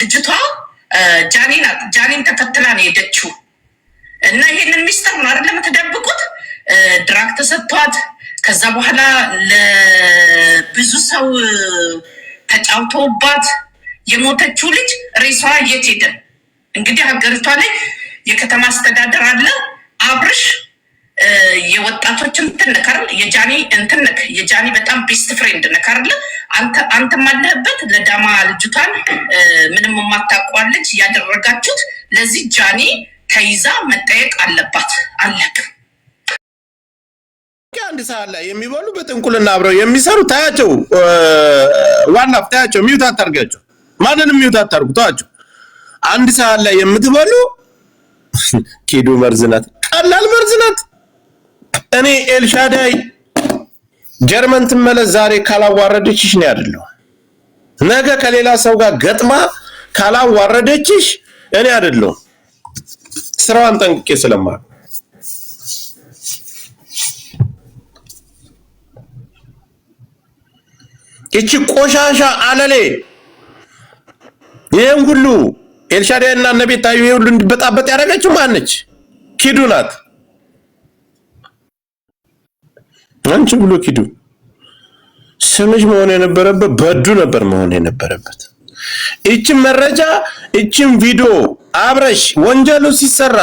ልጅቷ ጃኒን ተከትላ ነው የሄደችው እና ይሄንን ሚስጥር ነው አይደለም የምትደብቁት። ድራግ ተሰጥቷት ከዛ በኋላ ለብዙ ሰው ተጫውቶባት የሞተችው ልጅ ሬሷ የት ሄደ? እንግዲህ ሀገሪቷ ላይ የከተማ አስተዳደር አለ። አብርሽ የወጣቶች እንትን ነካር የጃኒ እንትን ነክ የጃኒ በጣም ቤስት ፍሬንድ ነካር አንተ ማለህበት ለዳማ ልጅቷን ምንም የማታውቋለች ያደረጋችሁት። ለዚህ ጃኒ ተይዛ መጠየቅ አለባት። አለቅ አንድ ሰዓት ላይ የሚበሉ በጥንቁልና አብረው የሚሰሩ ታያቸው። ዋና ታያቸው። ሚውት አታርጋቸው። ማንንም ሚውት አታርጉ። ታያቸው። አንድ ሰዓት ላይ የምትበሉ ኪዱ መርዝናት፣ ቀላል መርዝናት። እኔ ኤልሻዳይ ጀርመን ትመለስ ዛሬ ካላዋረደችሽ ነው አይደለም። ነገ ከሌላ ሰው ጋር ገጥማ ካላዋረደችሽ እኔ አይደለም። ስራዋን ጠንቅቄ ስለማር እቺ ቆሻሻ አለሌ ይሄን ሁሉ ኤልሻዳይ እና ነብይታዩ ይሄ ሁሉ እንዲበጣበጥ ያደረገችው ማነች? ኪዱ ናት። አንቺ ብሎ ኪዱ ስምሽ መሆን የነበረበት በዱ ነበር መሆን የነበረበት። እቺን መረጃ እቺን ቪዲዮ አብረሽ ወንጀሉ ሲሰራ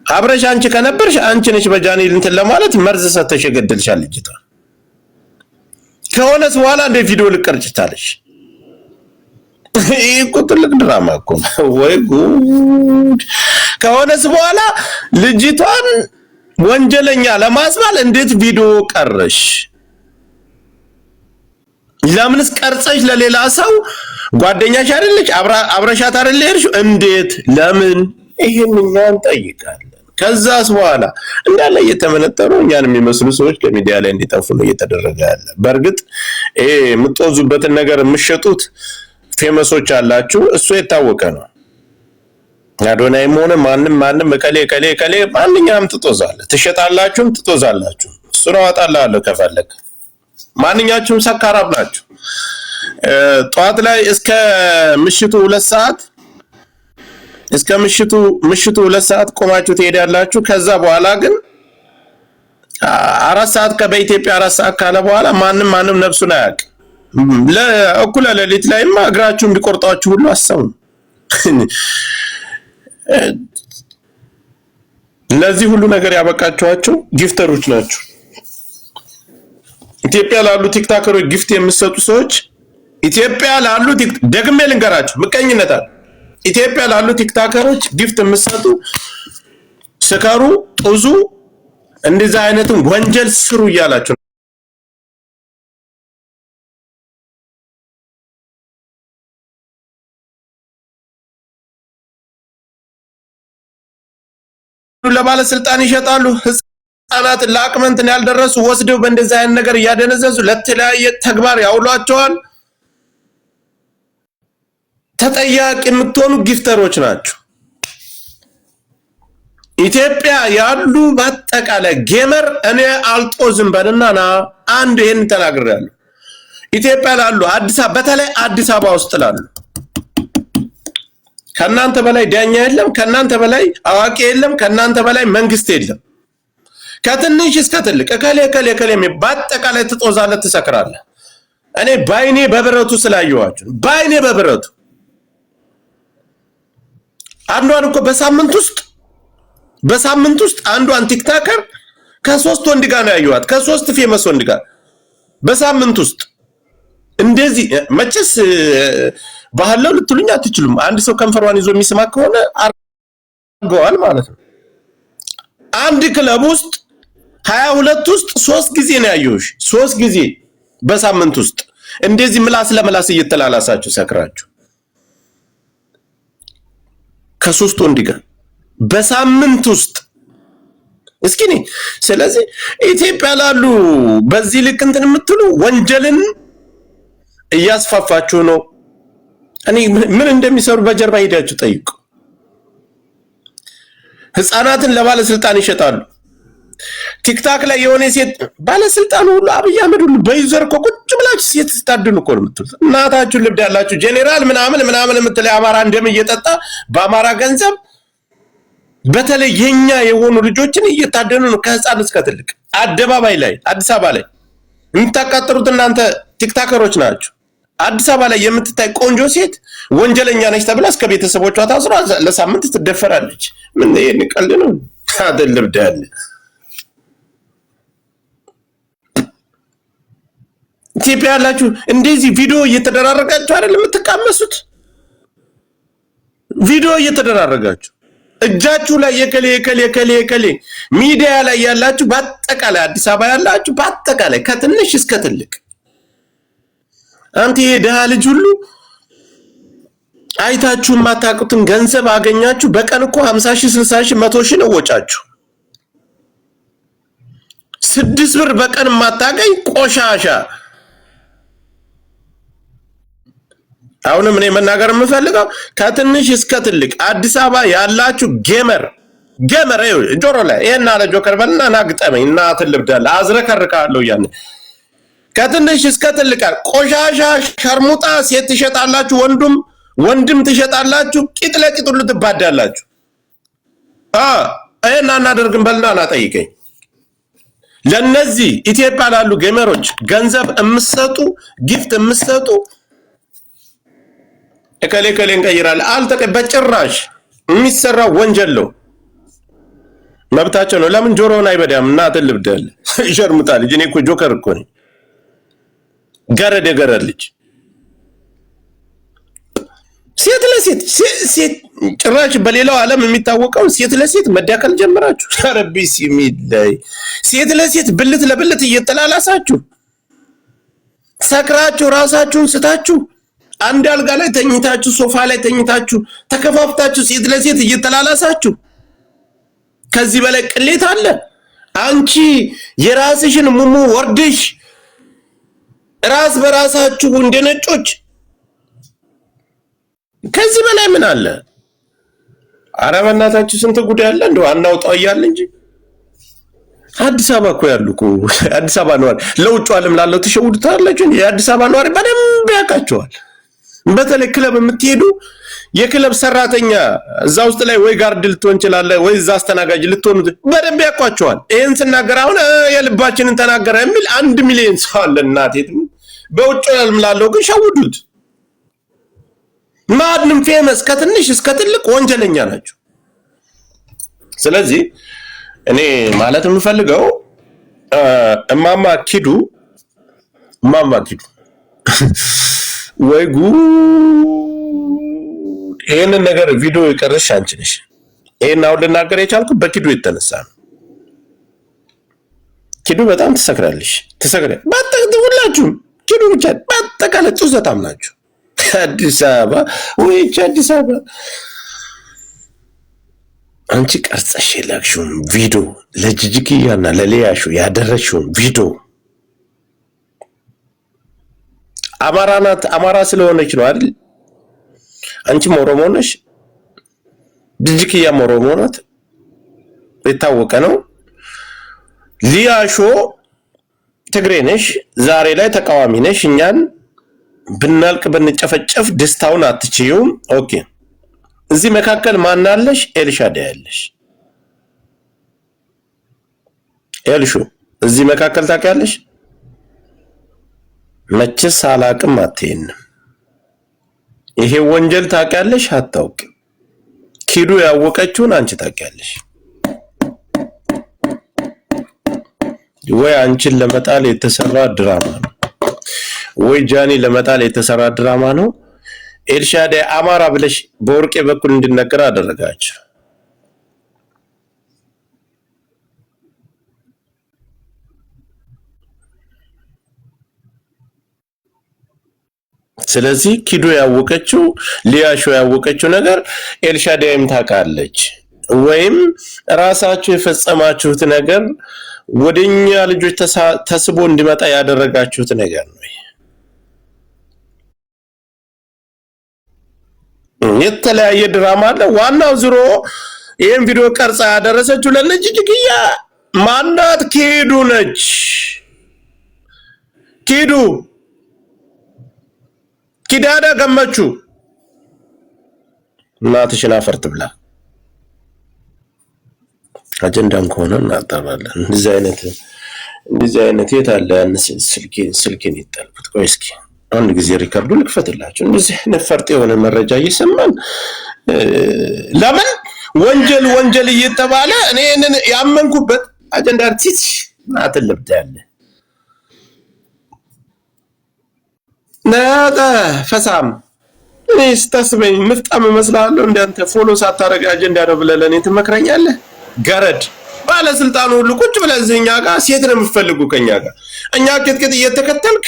አብረሽ አንቺ ከነበርሽ አንቺ ነሽ በጃኒ እንትን ለማለት መርዝ ሰተሽ ገደልሻል ልጅቷ። ከሆነስ በኋላ እንደ ቪዲዮ ልቀርጭታለሽ። ይሄ እኮ ትልቅ ድራማ እኮ ወይ ጉድ! ከሆነስ በኋላ ልጅቷን ወንጀለኛ ለማስባል እንዴት ቪዲዮ ቀረሽ? ለምንስ ቀርጸሽ ለሌላ ሰው ጓደኛሽ አይደለች አብረሻት አይደለሽ? እንዴት ለምን? ይሄን እኛን ጠይቃለን። ከዛስ በኋላ እንዳለ እየተመነጠሩ እኛን የሚመስሉ ሰዎች ከሚዲያ ላይ እንዲጠፉ ነው እየተደረገ ያለ። በእርግጥ ይሄ የምትወዙበትን ነገር የምትሸጡት ፌመሶች አላችሁ፣ እሱ የታወቀ ነው። አዶናይም ሆነ ማንም ከሌ ማንኛውም ትሸጣላችሁም ትጦዛላችሁ። እሱ ነው አጣላለሁ ከፈለክ። ማንኛችሁም ሰካራም ናችሁ። ጧት ላይ እስከ ምሽቱ 2 ሰዓት ምሽቱ 2 ሰዓት ቆማችሁ ትሄዳላችሁ። ከዛ በኋላ ግን 4 ሰዓት በኢትዮጵያ 4 ሰዓት ካለ በኋላ ማንም ነፍሱን አያውቅ። ለእኩለ ሌሊት ላይማ እግራችሁን ቢቆርጣችሁ ሁሉ አሰቡ። ለዚህ ሁሉ ነገር ያበቃችኋቸው ጊፍተሮች ናቸው። ኢትዮጵያ ላሉ ቲክታከሮች ጊፍት የምትሰጡ ሰዎች ኢትዮጵያ ላሉ ደግሜ ልንገራችሁ፣ ምቀኝነት አለ። ኢትዮጵያ ላሉ ቲክታከሮች ጊፍት የምትሰጡ ስከሩ፣ ጡዙ፣ እንደዛ አይነቱን ወንጀል ስሩ እያላችሁ ለባለስልጣን ይሸጣሉ። ህፃናትን ለአቅመንትን ያልደረሱ ወስደው በእንደዛ አይነት ነገር እያደነዘዙ ለተለያየ ተግባር ያውሏቸዋል። ተጠያቂ የምትሆኑ ጊፍተሮች ናቸው። ኢትዮጵያ ያሉ በአጠቃላይ ጌመር እኔ አልጦዝም በልና አንድ ይሄን ተናግሬያለሁ። ኢትዮጵያ ላሉ በተለይ አዲስ አበባ ውስጥ ላሉ ከናንተ በላይ ዳኛ የለም፣ ከናንተ በላይ አዋቂ የለም፣ ከናንተ በላይ መንግስት የለም። ከትንሽ እስከ ትልቅ ከሌ በአጠቃላይ ትጦዛለህ፣ ትሰክራለህ። እኔ ባይኔ በብረቱ ስላየኋችሁ ባይኔ በብረቱ አንዷን እኮ በሳምንት ውስጥ አንዷን ቲክታከር ከ3 ወንድ ጋር ነው ያየኋት፣ ከ3 ፌመስ ወንድ ጋር በሳምንት ውስጥ። እንደዚህ መቼስ ባህለው ልትሉኝ አትችሉም። አንድ ሰው ከንፈሯን ይዞ የሚስማ ከሆነ አርገዋል ማለት ነው። አንድ ክለብ ውስጥ 22 ውስጥ 3 ጊዜ ነው ያየሁሽ፣ 3 ጊዜ በሳምንት ውስጥ እንደዚህ ምላስ ለምላስ እየተላላሳችሁ ሰክራችሁ ከ3 ወንድ ጋር በሳምንት ውስጥ እስኪኒ። ስለዚህ ኢትዮጵያ ላሉ በዚህ ልክ እንትን የምትሉ ወንጀልን እያስፋፋችሁ ነው። እኔ ምን እንደሚሰሩ በጀርባ ሄዳችሁ ጠይቁ። ህፃናትን ለባለስልጣን ይሸጣሉ። ቲክታክ ላይ የሆነ ሴት ባለስልጣን ሁሉ አብይ አህመድ ሁሉ በዩዘር እኮ ቁጭ ብላችሁ ሴት ስታድኑ እኮ ነው የምትሉት። እናታችሁን ልብድ ያላችሁ ጄኔራል ምናምን የምትለው አማራ እንደም እየጠጣ በአማራ ገንዘብ በተለይ የኛ የሆኑ ልጆችን እየታደኑ ነው ከህፃን እስከ ትልቅ። አደባባይ ላይ አዲስ አበባ ላይ የምታቃጥሩት እናንተ ቲክታከሮች ናችሁ። አዲስ አበባ ላይ የምትታይ ቆንጆ ሴት ወንጀለኛ ነች ተብላ እስከ ቤተሰቦቿ ታስራ ለሳምንት ትደፈራለች። ምን ይሄን ቀልድ ነው አይደለም? ዳል ኢትዮጵያ ያላችሁ እንደዚህ ቪዲዮ እየተደራረጋችሁ አይደል የምትቃመሱት? ቪዲዮ እየተደራረጋችሁ እጃችሁ ላይ የከሌ ሚዲያ ላይ ያላችሁ በአጠቃላይ አዲስ አበባ ያላችሁ በአጠቃላይ ከትንሽ እስከ ትልቅ አንተ የደሃ ልጅ ሁሉ አይታችሁ ማታቁትን ገንዘብ አገኛችሁ። በቀን እኮ 50 ሺህ 60 ሺህ 100 ሺህ ነው ወጫችሁ። 6 ብር በቀን ማታገኝ ቆሻሻ። አሁንም እኔ መናገር የምፈልገው ከትንሽ እስከ ትልቅ አዲስ አበባ ያላችሁ ጌመር ጆሮ ላይ ይሄን አለ ጆከር በልና ናግጠመኝ እና ትልብዳለ አዝረከርካለሁ ያን ከትንሽ እስከ ትልቅ ቆሻሻ ሸርሙጣ ሴት ትሸጣላችሁ፣ ወንድም ትሸጣላችሁ፣ ቂጥ ለቂጥ ሁሉ ትባዳላችሁ። አይና እናደርግም በልና እናጠይቀኝ። ለነዚህ ኢትዮጵያ ላሉ ጌመሮች ገንዘብ እምሰጡ ጊፍት እምሰጡ ከሌን ቀይራል በጭራሽ የሚሰራ ወንጀል ነው። መብታቸው ነው። ለምን ጆሮውን አይበዳም? እና ትልብዳለ ሸርሙጣ ልጅ። እኔ እኮ ጆከር እኮ ነኝ። ገረድ ልጅ ሴት ለሴት ጭራሽ በሌላው ዓለም የሚታወቀው ሴት ለሴት መዳከል ጀምራችሁ ረቢ ሲሚላይ ሴት ለሴት ብልት ለብልት እየተላላሳችሁ ሰክራችሁ ራሳችሁን ስታችሁ አንድ አልጋ ላይ ተኝታችሁ ሶፋ ላይ ተኝታችሁ ተከፋፍታችሁ ሴት ለሴት እየተላላሳችሁ ከዚህ በላይ ቅሌት አለ? አንቺ የራስሽን ሙሙ ወርድሽ ራስ በራሳችሁ እንደነጮች ከዚህ በላይ ምን አለ? ኧረ በእናታችሁ ስንት ጉድ ያለ እንደው አናውጣው እያለ እንጂ አዲስ አበባ እኮ ያሉ እኮ አዲስ አበባ ነዋሪ ለውጭ ዓለም ላለው ተሸውዱታላችሁ። የአዲስ አበባ ነዋሪ በደንብ ያውቃቸዋል። በተለይ ክለብ የምትሄዱ የክለብ ሰራተኛ እዛ ውስጥ ላይ ወይ ጋርድ ልትሆን ይችላል ወይ እዛ አስተናጋጅ ልትሆኑ በደንብ ያውቋቸዋል። ይሄን ስናገር አሁን የልባችንን ተናገረ የሚል 1 ሚሊዮን ሰው አለ። እናቴ በውጭ ዓለም ላለው ግን ሸውዱት። ማንም ፌመስ ከትንሽ እስከ ትልቅ ወንጀለኛ ናቸው። ስለዚህ እኔ ማለት የምፈልገው እማማ ኪዱ ወይ ጉድ! ይሄንን ነገር ቪዲዮ ይቀርሽ አንቺ ነሽ። ይሄን አሁን ልናገር የቻልኩት በኪዱ የተነሳ ነው። ኪዱ በጣም ትሰክራለሽ። ሁላችሁም ኪዱ ብቻ በአጠቃላይ ጡዘታም ናችሁ። አዲስ አበባ አዲስ አበባ አንቺ ቀርጸሽ የላክሽውን ቪዲዮ ለጂጂኪያና ለሊያሹ ያደረሽውን ቪዲዮ አማራ ስለሆነች ነው አይደል? አንቺም ኦሮሞ ነሽ፣ ጂጂኪያም ኦሮሞ ናት፣ የታወቀ ነው። ሊያሾ ትግሬ ነሽ፣ ዛሬ ላይ ተቃዋሚ ነሽ። እኛን ብናልቅ ብንጨፈጨፍ ደስታውን አትችዩም። ኦኬ፣ እዚህ መካከል ማን አለሽ? ኤልሻዳይ ያለሽ። ኤልሹ እዚህ መካከል ታውቂያለሽ? መቼስ አላቅም አትይንም። ይሄ ወንጀል ታውቂያለሽ? አታውቂም። ኪዱ ያወቀችውን አንቺ ታውቂያለሽ ወይ? አንቺን ለመጣል የተሰራ ድራማ ነው ወይ ጃኒ ለመጣል የተሰራ ድራማ ነው። ኤልሻዳይ አማራ ብለሽ በወርቄ በኩል እንድነገር አደረጋችሁ። ስለዚህ ኪዱ ያወቀችው ሊያሾ ያወቀችው ነገር ኤልሻዳይም ታውቃለች። ወይም ራሳችሁ የፈጸማችሁት ነገር ወደኛ ልጆች ተስቦ እንዲመጣ ያደረጋችሁት ነገር ነው። የተለያየ ድራማ አለ። ዋናው ዝሮ ይሄን ቪዲዮ ቀርጻ ያደረሰችው ለነጂጂኪያ ማናት? ኪዱ ነች። ኪዱ ኪዳዳ ገመቹ እናትሽን አፈርት ብላ አጀንዳም ከሆነ እናጣራለን። እንደዚህ አይነት የት አለ? ያን ስልኬን ይጣልኩት። ቆይ እስኪ አንድ ጊዜ ሪከርዱ ልክፈትላችሁ። እንደዚህ አይነት ፈርጥ የሆነ መረጃ እየሰማን ለምን ወንጀል እየተባለ እኔ ያመንኩበት አጀንዳ አርቲስት አትልብዳለ ነጣ ፈሳም እኔ ስታስበኝ ምፍጣም መስላለሁ። እንዳንተ ፎሎ ሳታረግ አጀንዳ ነው ብለህ ለኔ ትመክረኛለህ? ገረድ ባለስልጣኑ ሁሉ ቁጭ ብለህ እዚህኛ ጋር ሴት ነው የምትፈልጉ ከኛ ጋር እኛ ቅጥቅጥ እየተከተልክ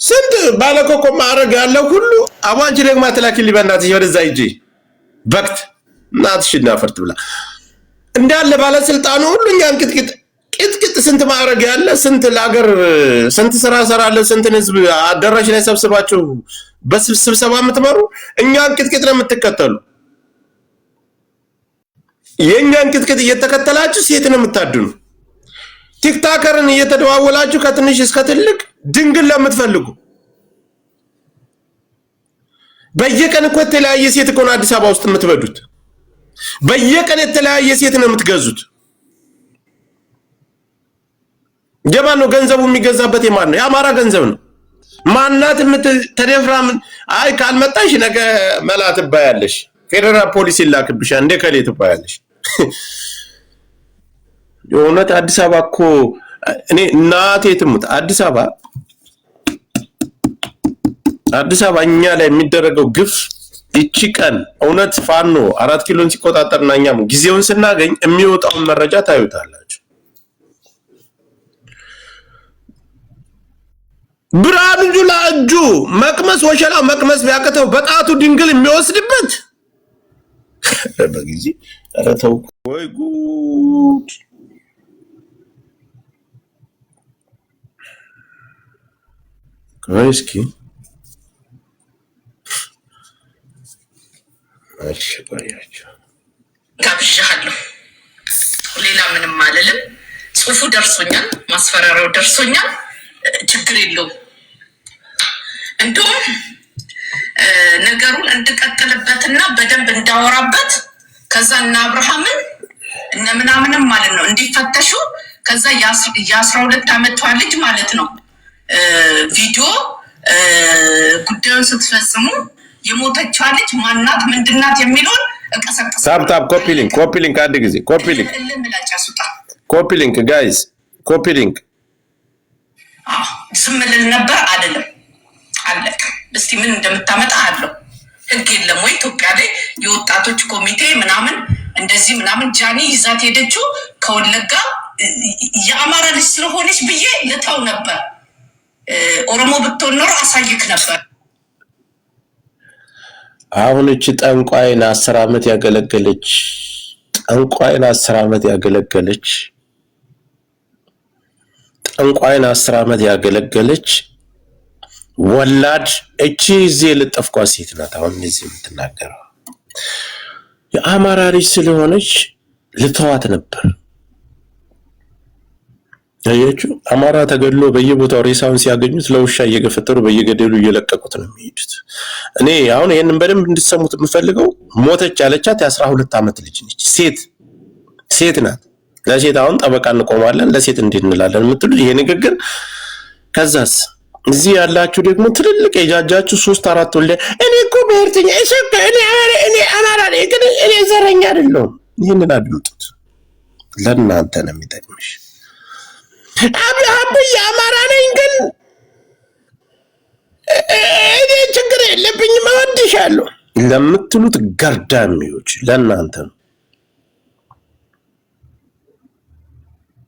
ስንት ባለኮኮ ማረግ ያለው ሁሉ አዋንቺ ደግሞ አትላኪልኝ በእናትሽ ወደዛ ሂጂ በክት እናትሽ እናፈርት ብላ እንዳለ ባለስልጣኑ ሁሉ እኛን ቅጥቅጥ ስንት ማረግ ያለ ስንት ለሀገር ስንት ስራ ሰራለ ስንትን ህዝብ አዳራሽ ላይ ሰብስባችሁ በስብሰባ የምትመሩ እኛን ቅጥቅጥ ነው የምትከተሉ። የኛን ቅጥቅጥ እየተከተላችሁ ሴት ነው የምታድኑ። ቲክታከርን እየተደዋወላችሁ ከትንሽ እስከ ትልቅ ድንግል ለምትፈልጉ በየቀን እኮ የተለያየ ሴት እኮ ነው አዲስ አበባ ውስጥ የምትበዱት። በየቀን የተለያየ ሴት ነው የምትገዙት። የማን ነው ገንዘቡ የሚገዛበት? የማን ነው? የአማራ ገንዘብ ነው። ማናት ተደፍራ አይ ካልመጣሽ ነገ መላ ትባያለሽ፣ ፌደራል ፖሊስ ይላክብሻል፣ እንደ ከሌ ትባያለሽ። የእውነት አዲስ አበባ እኮ እኔ እናቴ ትሙት አዲስ አበባ እኛ ላይ የሚደረገው ግፍ እቺ ቀን እውነት ፋኖ 4 ኪሎን ሲቆጣጠርና እኛም ጊዜውን ስናገኝ የሚወጣውን መረጃ ታዩታላችሁ። ብርሃኑ ጁላ እጁ መቅመስ ወሸላው መቅመስ ቢያቀተው በጣቱ ድንግል የሚወስድበት በጊዜ አረተው ወይ ጉድ! እስኪ አሽባያቸው ጋብዣለሁ። ሌላ ምንም አልልም። ጽሁፉ ደርሶኛል፣ ማስፈራሪያው ደርሶኛል። ችግር የለውም። እንደውም ነገሩን እንድቀጥልበትና በደንብ እንዳወራበት ከዛ እና አብርሃምን እነ ምናምንም ማለት ነው እንዲፈተሹ ከዛ የ12 ዓመቷ ልጅ ማለት ነው ቪዲዮ ጉዳዩን ስትፈጽሙ የሞተችዋ ልጅ ማናት ምንድናት የሚለውን እቀሰቀሰ። ታፕ ኮፒ ሊንክ አንድ ጊዜ ኮፒ ሊንክ ጋይስ ኮፒ ሊንክ ዝም ልል ነበር አይደለም። አለቀ። እስቲ ምን እንደምታመጣ አለው። ህግ የለም ወይ ኢትዮጵያ ላይ የወጣቶች ኮሚቴ ምናምን እንደዚህ ምናምን ጃኒ ይዛት ሄደችው ከወለጋ የአማራ ልጅ ስለሆነች ብዬ ልተው ነበር። ኦሮሞ ብትሆን ኖሮ አሳይክ ነበር። አሁን እቺ ጠንቋይን 10 ዓመት ያገለገለች ወላድ እቺ እዚህ ልጠፍቋ ሴት ናት። አሁን እዚህ የምትናገረው የአማራ ልጅ ስለሆነች ልተዋት ነበር። አያችሁ፣ አማራ ተገድሎ በየቦታው ሬሳውን ሲያገኙት ለውሻ እየገፈተሩ በየገደሉ እየለቀቁት ነው የሚሄዱት። እኔ አሁን ይሄንን በደንብ እንድትሰሙት የምፈልገው ሞተች ያለቻት የ12 ዓመት ልጅ ነች። ሴት ናት። ለሴት አሁን ጠበቃ እንቆማለን ለሴት እንዴት እንላለን የምትሉ ይሄ ንግግር። ከዛስ እዚህ ያላችሁ ደግሞ ትልልቅ የጃጃችሁ 3-4 ወልደ እኔ እኮ ብሔርተኛ እኔ አማራ ነኝ ግን እኔ ዘረኛ አይደለሁም። ይሄንን አድምጡት፣ ለእናንተ ነው የሚጠቅምሽ። አብርሃም አማራ ነኝ ግን እኔ ችግር የለብኝም እወድሻለሁ ለምትሉት ገርዳሚዎች ለእናንተ ነው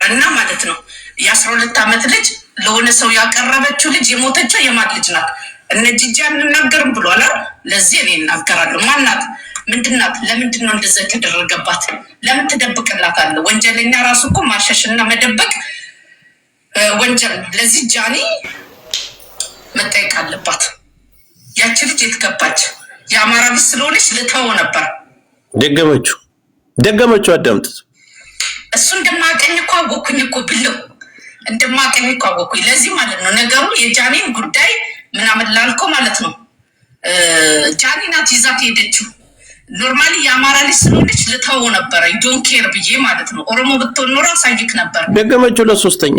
እና ማለት ነው። የ12 ዓመት ልጅ ለሆነ ሰው ያቀረበችው ልጅ የሞተችው የማን ልጅ ናት? እነ ጂጂ አንናገርም ብሏል። ለዚህ እኔ እናገራለሁ። ማናት? ምንድናት? ለምንድን ነው እንደዛ የተደረገባት? ለምን ትደብቅላታለህ? ወንጀለኛ ራሱ እኮ ማሸሽና መደበቅ ወንጀል ነው። ለዚህ ጃኒ መጠየቅ አለባት። ያቺ ልጅ የትገባች? የአማራ ልጅ ስለሆነች ልተው ነበር። ደገመችው። አዳምጡት። እሱ እንደማቀኝ እኮ አወኩኝ እኮ ብለው እንደማቀኝ እኮ አወኩኝ። ለዚህ ማለት ነው ነገሩ የጃኒን ጉዳይ ምናምን ላልከው ማለት ነው። ጃኒ ናት ይዛት ሄደችው። ኖርማሊ የአማራ ልጅ ስለሆነች ልተው ነበር ዶን ኬር ብዬ ማለት ነው። ኦሮሞ ብትሆን ኖሮ አሳይክ ነበር። ደገመችው ለሶስተኛ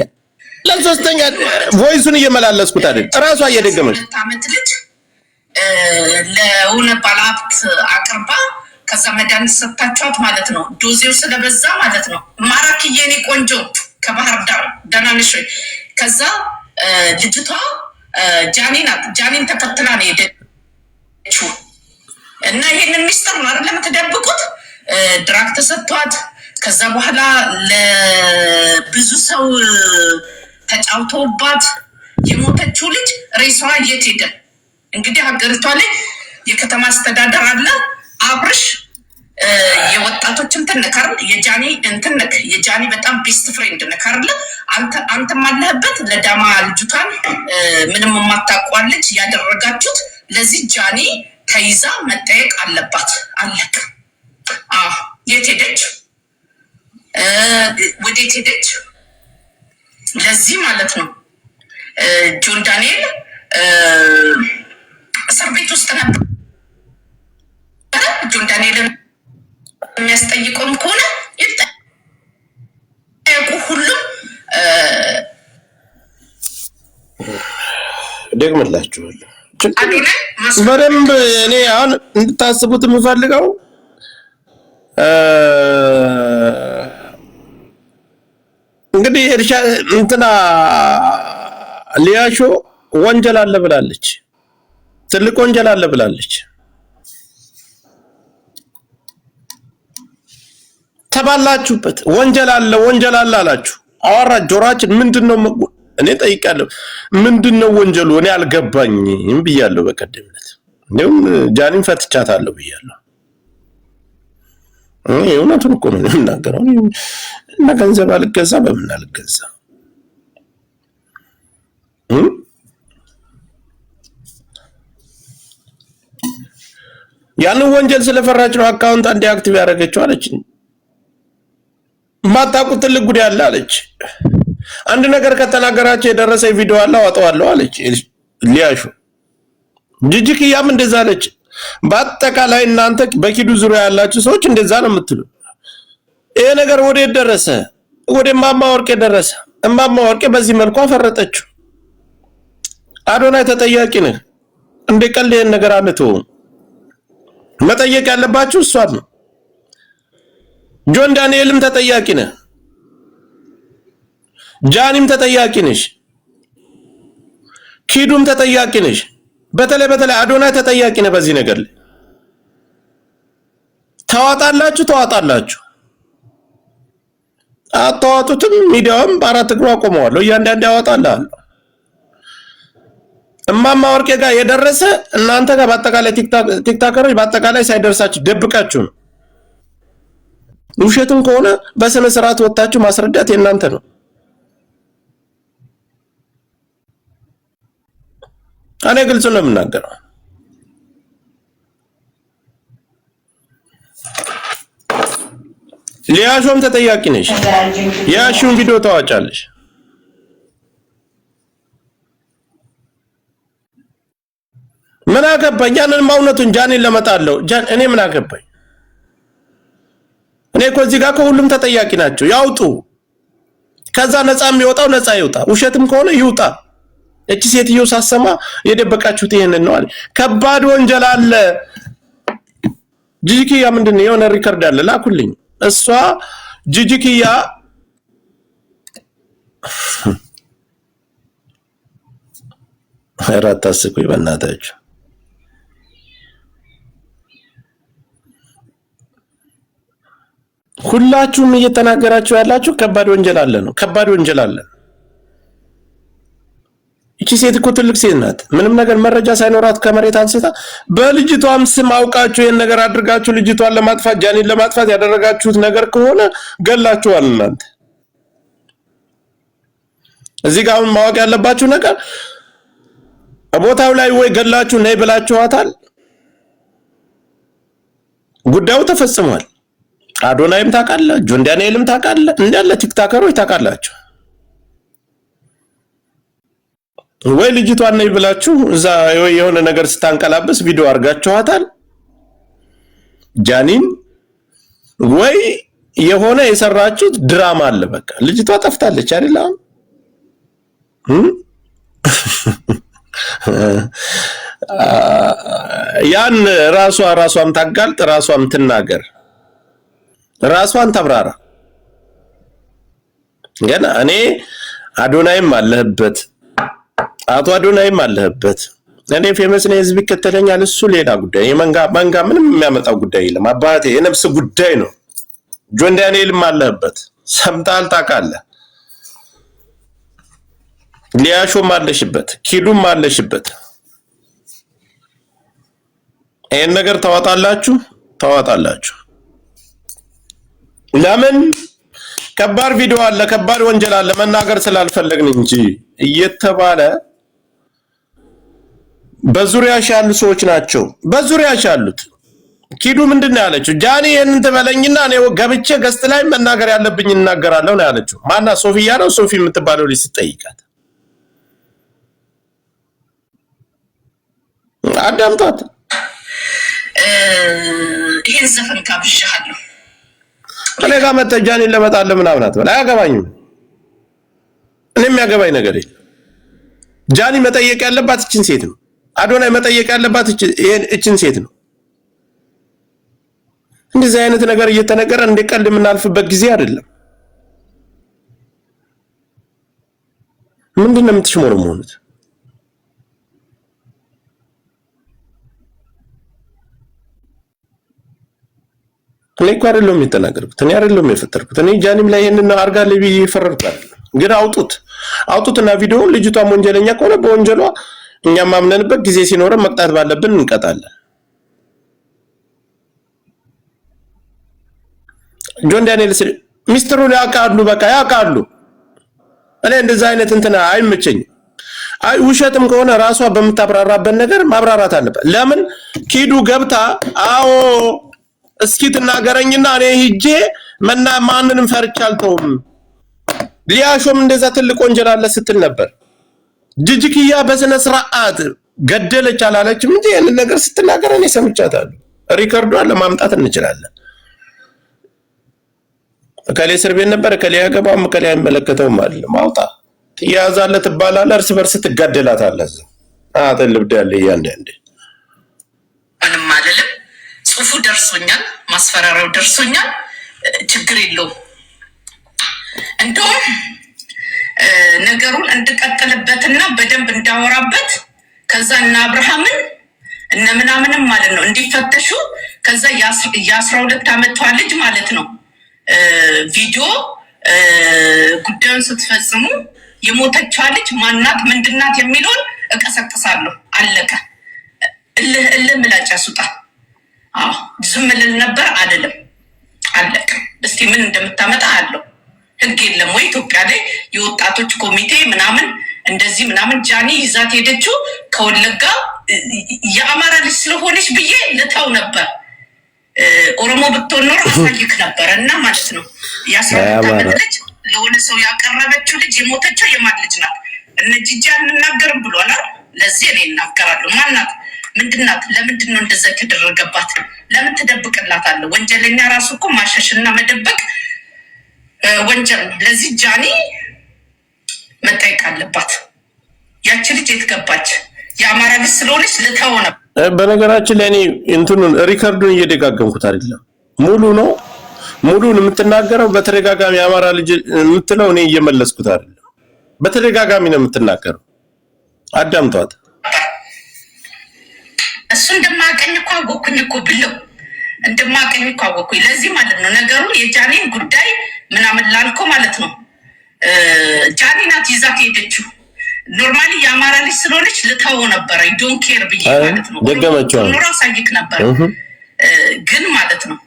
ቮይሱን እየመላለስኩት አይደል ራሷ እየደገመች ዓመት ልጅ ለሆነ ባለሀብት አቅርባ ከዛ መድኃኒት ሰጥታችኋት ማለት ነው። ዶዜው ስለበዛ ማለት ነው። ማራኪዬ የኔ ቆንጆ ከባህር ዳር ደህና ነሽ ወይ? ከዛ ልጅቷ ጃኒ ናት። ጃኒን ተከትላ ነው ሄደችው እና ይሄንን ሚስጥር ነው አይደል የምትደብቁት? ድራግ ተሰጥቷት ከዛ በኋላ ለብዙ ሰው ተጫውተውባት የሞተችው ልጅ ሬሳዋ የት ሄደ? እንግዲህ ሀገሪቷ ላይ የከተማ አስተዳደር አለ። አብርሽ የወጣቶች እንትን ነካር የጃኒ እንትን ነክ የጃኒ በጣም ቤስት ፍሬንድ ነካር አንተም አለህበት። ለዳማ ልጅቷን ምንም የማታውቀዋን ልጅ ያደረጋችሁት ለዚህ ጃኒ ተይዛ መጠየቅ አለባት። አለቅ የት ሄደች? ወዴት ሄደች? ለዚህ ማለት ነው ጆን ዳንኤል እስር ቤት ውስጥ ነበር። ጆን ዳንኤልን የሚያስጠይቀውም ከሆነ ይጠየቁ። ሁሉም ደግምላችኋለሁ በደንብ እኔ አሁን እንድታስቡት የምፈልገው እንግዲህ እንትና ሊያሾ ወንጀል አለ ብላለች። ትልቅ ወንጀል አለ ብላለች። ተባላችሁበት። ወንጀል አለ አላችሁ። አወራ ጆሮአችን ምንድነው? እኔ ጠይቃለሁ ምንድነው ወንጀሉ? እኔ አልገባኝም ብያለሁ በቀደምነት። እንደውም ጃኒን ፈትቻታለሁ ብያለሁ። እውነቱን እኮ ነው የምናገረው። እና ገንዘብ አልገዛ በምን አልገዛ ያንን ወንጀል ስለፈራች ነው አካውንት አንዴ አክቲቭ ያደረገችው አለችኝ። ማታውቁት ትልቅ ጉዳይ አለ አለች። አንድ ነገር ከተናገራችሁ የደረሰ ቪዲዮ አለ አወጣዋለሁ አለች ሊያሹ። ጂጂክያም እንደዛ አለች። በአጠቃላይ እናንተ በኪዱ ዙሪያ ያላችሁ ሰዎች እንደዛ ነው የምትሉ። ይሄ ነገር ወዴት ደረሰ? ወደ እማማ ወርቄ ደረሰ። እማማ ወርቄ በዚህ መልኩ አፈረጠችው። አዶናይ ተጠያቂ ነህ። እንደ ቀልድ ይሄን ነገር አለተው መጠየቅ ያለባችሁ እሷን ነው። ጆን ዳንኤልም ተጠያቂ ነህ። ጃኒም ተጠያቂ ነሽ። ኪዱም ተጠያቂ ነሽ። በተለይ አዶናይ ተጠያቂ ነህ በዚህ ነገር ላይ። ተዋጣላችሁ አታዋጡትም። ሚዲያውም በአራት እግሩ አቆመዋለሁ። እያንዳንዱ ያወጣልሃል። እማማ ወርቄ ጋር የደረሰ እናንተ ጋር በአጠቃላይ ቲክታከሮች በአጠቃላይ ሳይደርሳችሁ ደብቃችሁ ነው። ውሸቱን ከሆነ በስነ ስርዓት ወጣችሁ ማስረዳት የእናንተ ነው። እኔ ግልጽ ነው የምናገረው። ሊያሾም ተጠያቂ ነሽ። ያሹን ቪዲዮ ታዋጫለሽ። ምን አገባኝ? ያንን ማውነቱን ጃኒን ለመጣለው እኔ ምን አገባኝ? እኔ እኮ እዚህ ጋር ከሁሉም ተጠያቂ ናቸው። ያውጡ። ከዛ ነፃ የሚወጣው ነፃ ይውጣ። ውሸትም ከሆነ ይውጣ። እቺ ሴትዮ ሳሰማ የደበቃችሁት ይሄንን ነው አለ። ከባድ ወንጀል አለ። ጂጂክያ ምንድነው? የሆነ ሪከርድ አለ ላኩልኝ። እሷ ጂጂክያ አራት አስቁኝ በእናታችሁ። ሁላችሁም እየተናገራችሁ ያላችሁ ከባድ ወንጀል አለ ነው። ከባድ ወንጀል አለ። እቺ ሴት እኮ ትልቅ ሴት ናት። ምንም ነገር መረጃ ሳይኖራት ከመሬት አንስታ በልጅቷም ስም አውቃችሁ ይሄን ነገር አድርጋችሁ ልጅቷን ለማጥፋት ጃኒን ለማጥፋት ያደረጋችሁት ነገር ከሆነ ገላችኋል እናንተ። እዚህ ጋር ማወቅ ያለባችሁ ነገር ቦታው ላይ ወይ ገላችሁ ነይ ብላችኋታል። ጉዳዩ ተፈጽሟል። አዶናይም ታውቃለህ፣ ጆን ዳንኤልም ታውቃለህ፣ እንዳለ ቲክታከሮች ታውቃላችሁ። ወይ ልጅቷን ነይ ብላችሁ እዛ የሆነ ነገር ስታንቀላብስ ቪዲዮ አርጋችኋታል ጃኒን፣ ወይ የሆነ የሰራችሁት ድራማ አለ። በቃ ልጅቷ ጠፍታለች አይደል? ያን ራሷም ታጋልጥ፣ ራሷም ትናገር፣ ራሷን ተብራራ። ገና እኔ አዶናይም አለህበት፣ አቶ አዶናይም አለህበት። እኔ ፌመስ ነኝ፣ ህዝብ ይከተለኛል፣ እሱ ሌላ ጉዳይ። መንጋ ምንም የሚያመጣው ጉዳይ የለም። አባቴ የነፍስ ጉዳይ ነው። ጆን ዳንኤልም አለህበት፣ ሰምታል፣ ታውቃለህ። ሊያሾም አለሽበት፣ ኪዱም አለሽበት። ይሄን ነገር ታዋጣላችሁ። ለምን? ከባድ ቪዲዮ አለ፣ ከባድ ወንጀል አለ፣ መናገር ስላልፈለግን እንጂ እየተባለ በዙሪያሽ ያሉ ሰዎች ናቸው። በዙሪያሽ ያሉት ኪዱ ምንድነው ያለችው? ጃኒ ይሄንን ትበለኝና እኔ ገብቼ ገስት ላይ መናገር ያለብኝ እናገራለሁ ነው ያለችው። ማና ሶፊያ ነው ሶፊ የምትባለው ልጅ ስትጠይቃት አዳምጣት። ይሄን ዘፈን ጋብዣለሁ እኔ ጋር መተህ ጃኒን ለመጣለህ ምናምን አትበል፣ አያገባኝም። እኔ የሚያገባኝ ነገር የለም። ጃኒ መጠየቅ ያለባት እችን ሴት ነው። አዶናይ መጠየቅ ያለባት እችን ሴት ነው። እንደዚህ አይነት ነገር እየተነገረ እንደቀልድ የምናልፍበት ጊዜ አይደለም። ምንድነው የምትሽሞረሞኑት? እኔ እኮ አይደለም የተናገርኩት፣ እኔ አይደለም የፈጠርኩት። እኔ ጃኒም ላይ ይሄንን አርጋ ለቢ ይፈረርኩ አይደለም። ግን አውጡትና ቪዲዮውን ልጅቷም ወንጀለኛ ከሆነ በወንጀሏ እኛም ማምነንበት ጊዜ ሲኖረን መቅጣት ባለብን እንቀጣለን። ጆን ዳንኤል ሚስጥሩን ያውቃሉ፣ በቃ ያውቃሉ። እኔ እንደዛ አይነት እንትና አይመቸኝም። አይ ውሸትም ከሆነ ራሷ በምታብራራበት ነገር ማብራራት አለበት። ለምን ኪዱ ገብታ አዎ እስኪ ትናገረኝና እኔ ሂጄ ማንንም ፈርቻ አልተውም፣ ሊያሾም እንደዛ ትልቅ ወንጀል አለ ስትል ነበር። ጅጅክያ በስነ ስርዓት ገደለች አላለችም እንጂ ያንን ነገር ስትናገር እኔ ሰምቻታለሁ። ሪከርዷን ለማምጣት እንችላለን። ከሌ እስር ቤት ነበር፣ ከሌ ያገባም፣ ከሌ አይመለከተውም አይደለም። ማውጣ ትያዛለህ፣ ትባላለህ፣ እርስ በርስ ትጋደላታለህ። ልብድ ያለ እያንዳንዴ ምንም አይደለም። ጽሁፉ ደርሶኛል፣ ማስፈራሪያው ደርሶኛል። ችግር የለውም። እንደውም ነገሩን እንድቀጥልበትና በደንብ እንዳወራበት ከዛ እና አብርሃምን እነ ምናምንም ማለት ነው እንዲፈተሹ ከዛ የ12 ዓመቷ ልጅ ማለት ነው ቪዲዮ ጉዳዩን ስትፈጽሙ የሞተቿ ልጅ ማናት ምንድናት የሚለውን እቀሰቅሳለሁ። አለቀ። እልህ ምላጭ ያስውጣ። ዝም ልል ነበር አይደለም። አለቀ። እስቲ ምን እንደምታመጣ አለው። ህግ የለም ወይ ኢትዮጵያ ላይ የወጣቶች ኮሚቴ ምናምን እንደዚህ ምናምን። ጃኒ ይዛት ሄደችው ከወለጋ የአማራ ልጅ ስለሆነች ብዬ ልተው ነበር። ኦሮሞ ብትሆን ኖሮ አሳይክ ነበር። እና ማለት ነው የ12 ዓመት ልጅ ለሆነ ሰው ያቀረበችው ልጅ የሞተችው የማን ልጅ ናት? እነ ጂጂ አንናገርም ብሏል። ለዚህ እኔ እናገራለሁ። ማናት? ምንድናት? ለምንድን ነው እንደዛ የተደረገባት? ለምን ትደብቅላታለህ? ወንጀለኛ ራሱ እኮ ማሸሽና መደበቅ ወንጀል ነው። ለዚህ ጃኒ መጠየቅ አለባት። ያቺ ልጅ የት ገባች? የአማራ ልጅ ስለሆነች ልተው ነው። በነገራችን ላይ እኔ እንትኑን ሪከርዱን እየደጋገምኩት አይደለም። ሙሉ ነው። ሙሉን የምትናገረው በተደጋጋሚ የአማራ ልጅ የምትለው እኔ እየመለስኩት አይደለም። በተደጋጋሚ ነው የምትናገረው። አዳምጧት። እሱ እንደማቀኝ እኮ አወኩኝ እኮ ብለው እንደማቀኝ እኮ አወኩኝ። ለዚህ ማለት ነው ነገሩ የጃኒን ጉዳይ ምናምን ላልከው ማለት ነው ጃኒ ናት ይዛት ሄደችው። ኖርማሊ የአማራ ልጅ ስለሆነች ልተው ነበር። አይ ዶንት ኬር ብዬ ማለት ነው ኖሮ ሳይክ ነበር። ግን ማለት ነው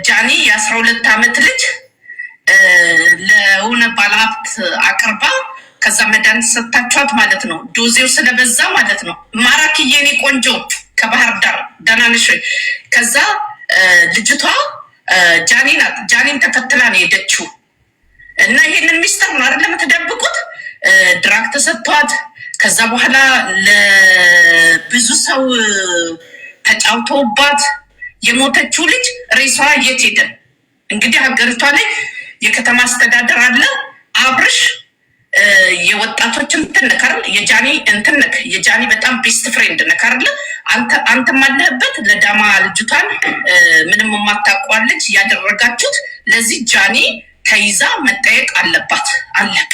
ጃኒ የ12 ዓመት ልጅ ለሆነ ባለሀብት አቅርባ ከዛ መድኃኒት ሰጣቿት ማለት ነው። ዶዜው ስለበዛ ማለት ነው። ማራኪዬ የኔ ቆንጆ ከባህር ዳር ደህና ነሽ ወይ? ከዛ ልጅቷ ጃኒ ናት። ጃኒን ተከትላ ነው የሄደችው እና ይሄንን ሚስጥር ነው አይደለም የምትደብቁት። ድራግ ተሰጥቷት ከዛ በኋላ ለብዙ ሰው ተጫውተውባት የሞተችው ልጅ ሬሷ የት ሄደ? እንግዲህ ሀገሪቷ ላይ የከተማ አስተዳደር አለ። አብርሽ የወጣቶች እንትን ነህ አይደል? የጃኒ እንትን ነህ። የጃኒ በጣም ቤስት ፍሬንድ ነህ አይደል? አንተም አለህበት። ለዳማ ልጅቷን ምንም የማታውቀው ልጅ ያደረጋችሁት። ለዚህ ጃኒ ተይዛ መጠየቅ አለባት። አለቅ